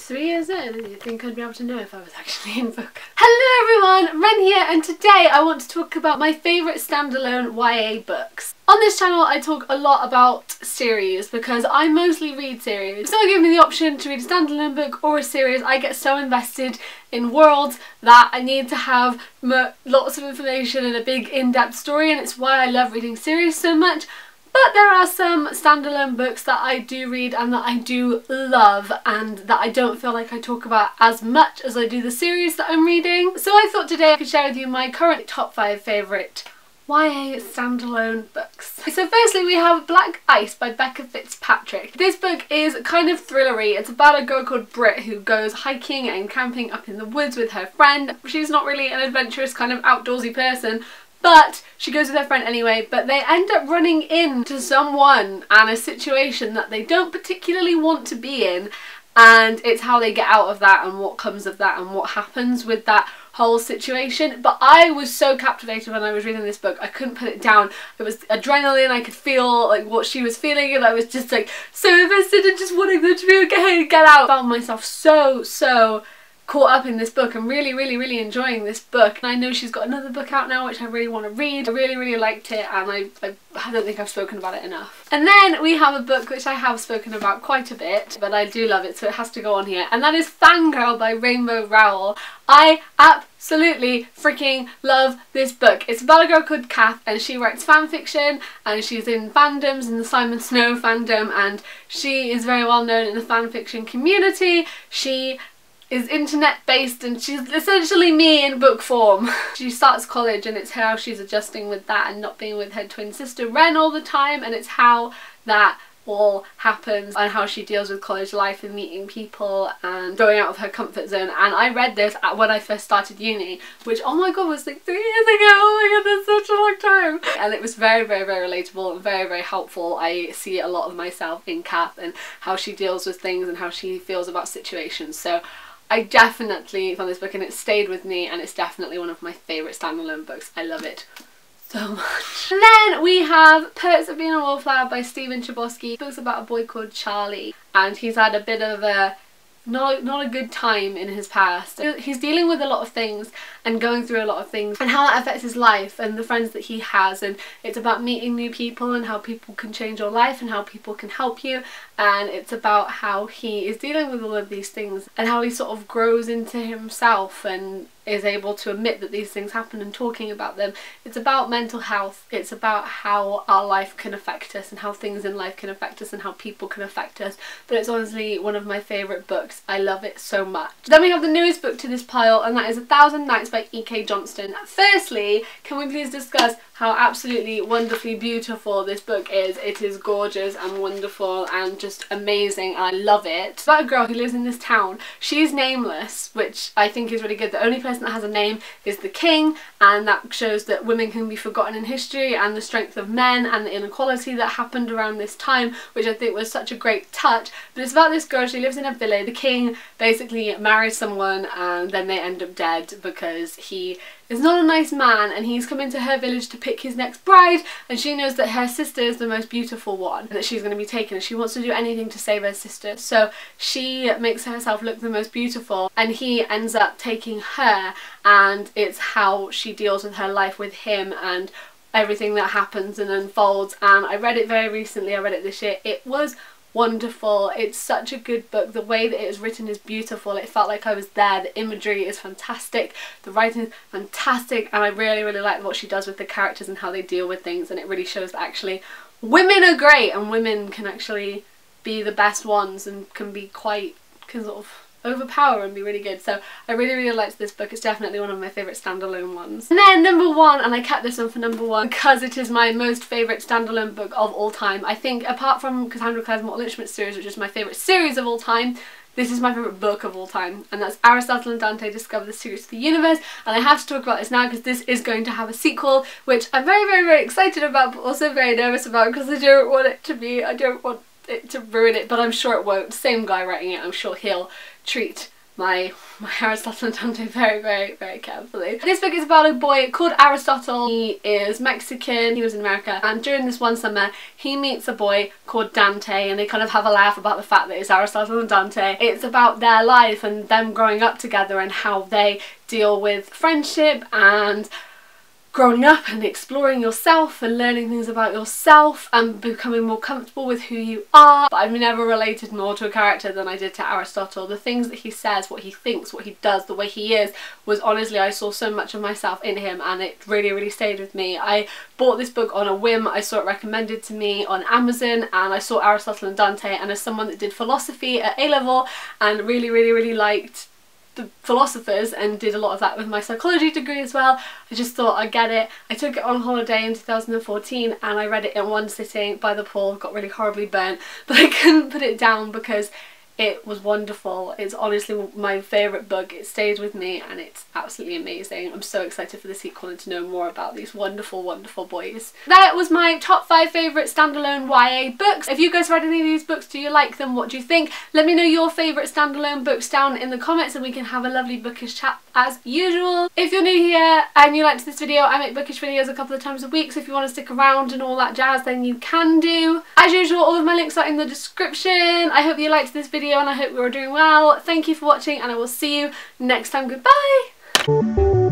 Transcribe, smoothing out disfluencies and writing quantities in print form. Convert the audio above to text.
3 years in, and you think I'd be able to know if I was actually in book. Hello everyone, Ren here, and today I want to talk about my favourite standalone YA books. On this channel I talk a lot about series because I mostly read series. If someone gave me the option to read a standalone book or a series, I get so invested in worlds that I need to have lots of information and a big in-depth story, and it's why I love reading series so much. But there are some standalone books that I do read and that I do love and that I don't feel like I talk about as much as I do the series that I'm reading. So I thought today I could share with you my current top 5 favourite YA standalone books. So firstly we have Black Ice by Becca Fitzpatrick. This book is kind of thrillery. It's about a girl called Brit who goes hiking and camping up in the woods with her friend. She's not really an adventurous kind of outdoorsy person, but she goes with her friend anyway, but they end up running into someone and a situation that they don't particularly want to be in, and it's how they get out of that and what comes of that and what happens with that whole situation. But I was so captivated when I was reading this book, I couldn't put it down. It was adrenaline, I could feel like what she was feeling, and I was just like so invested in just wanting them to be okay and get out. I found myself so caught up in this book and really enjoying this book. And I know she's got another book out now which I really want to read. I really liked it, and I don't think I've spoken about it enough. And then we have a book which I have spoken about quite a bit, but I do love it, so it has to go on here, and that is Fangirl by Rainbow Rowell. I absolutely freaking love this book. It's about a girl called Kath, and she writes fan fiction, and she's in fandoms, in the Simon Snow fandom, and she is very well known in the fan fiction community. She is internet based and she's essentially me in book form. She starts college and it's how she's adjusting with that and not being with her twin sister Ren all the time, and it's how that all happens and how she deals with college life and meeting people and going out of her comfort zone. And I read this when I first started uni, which, oh my god, was like 3 years ago. Oh my god, that's such a long time. And it was very relatable and very helpful. I see a lot of myself in Kath and how she deals with things and how she feels about situations. So I definitely found this book and it stayed with me, and it's definitely one of my favourite standalone books. I love it so much. And then we have Perks of Being a Wallflower by Stephen Chbosky. The book's about a boy called Charlie, and he's had a bit of a not a good time in his past. He's dealing with a lot of things and going through a lot of things and how that affects his life and the friends that he has, and it's about meeting new people and how people can change your life and how people can help you, and it's about how he is dealing with all of these things and how he sort of grows into himself and is able to admit that these things happen and talking about them. It's about mental health, it's about how our life can affect us and how things in life can affect us and how people can affect us. But it's honestly one of my favourite books. I love it so much. Then we have the newest book to this pile, and that is 1,000 Nights by E.K. Johnston. Firstly, can we please discuss how absolutely wonderfully beautiful this book is. It is gorgeous and wonderful and just amazing, and I love it. It's about a girl who lives in this town. She's nameless, which I think is really good. The only person that has a name is the king, and that shows that women can be forgotten in history and the strength of men and the inequality that happened around this time, which I think was such a great touch. But it's about this girl, she lives in a village. The king basically marries someone and then they end up dead because he is not a nice man, and he's come into her village to pick his next bride, and she knows that her sister is the most beautiful one that she's going to be taken, and she wants to do anything to save her sister, so she makes herself look the most beautiful, and he ends up taking her, and it's how she deals with her life with him and everything that happens and unfolds. And I read it very recently, I read it this year. It was wonderful. It's such a good book. The way that it is written is beautiful. It felt like I was there. The imagery is fantastic. The writing is fantastic, and I really like what she does with the characters and how they deal with things, and it really shows that actually women are great and women can actually be the best ones and can sort of overpower and be really good. So I really liked this book. It's definitely one of my favourite standalone ones. And then number 1, and I kept this one for number 1 because it is my most favourite standalone book of all time. I think apart from Cassandra Clare's Mortal Instruments series, which is my favourite series of all time, this is my favourite book of all time, and that's Aristotle and Dante Discover the Secrets of the Universe. And I have to talk about this now because this is going to have a sequel, which I'm very excited about, but also very nervous about because I don't want it to ruin it, but I'm sure it won't. Same guy writing it, I'm sure he'll treat my Aristotle and Dante very, very, very carefully. This book is about a boy called Aristotle. He is Mexican, he was in America, and during this one summer he meets a boy called Dante, and they kind of have a laugh about the fact that it's Aristotle and Dante. It's about their life and them growing up together and how they deal with friendship and growing up and exploring yourself and learning things about yourself and becoming more comfortable with who you are. But I've never related more to a character than I did to Aristotle. The things that he says, what he thinks, what he does, the way he is, was honestly, I saw so much of myself in him, and it really, really stayed with me. I bought this book on a whim. I saw it recommended to me on Amazon, and I saw Aristotle and Dante, and as someone that did philosophy at A-level and really, really, really liked the philosophers and did a lot of that with my psychology degree as well, I just thought I'd get it. I took it on holiday in 2014 and I read it in one sitting by the pool, got really horribly burnt, but I couldn't put it down because it was wonderful. It's honestly my favourite book. It stays with me and it's absolutely amazing. I'm so excited for the sequel and to know more about these wonderful, wonderful boys. That was my top 5 favourite standalone YA books. If you guys read any of these books, do you like them? What do you think? Let me know your favourite standalone books down in the comments and we can have a lovely bookish chat as usual. If you're new here and you liked this video, I make bookish videos a couple of times a week, so if you want to stick around and all that jazz, then you can do. As usual, all of my links are in the description. I hope you liked this video and I hope you're doing well. Thank you for watching and I will see you next time. Goodbye!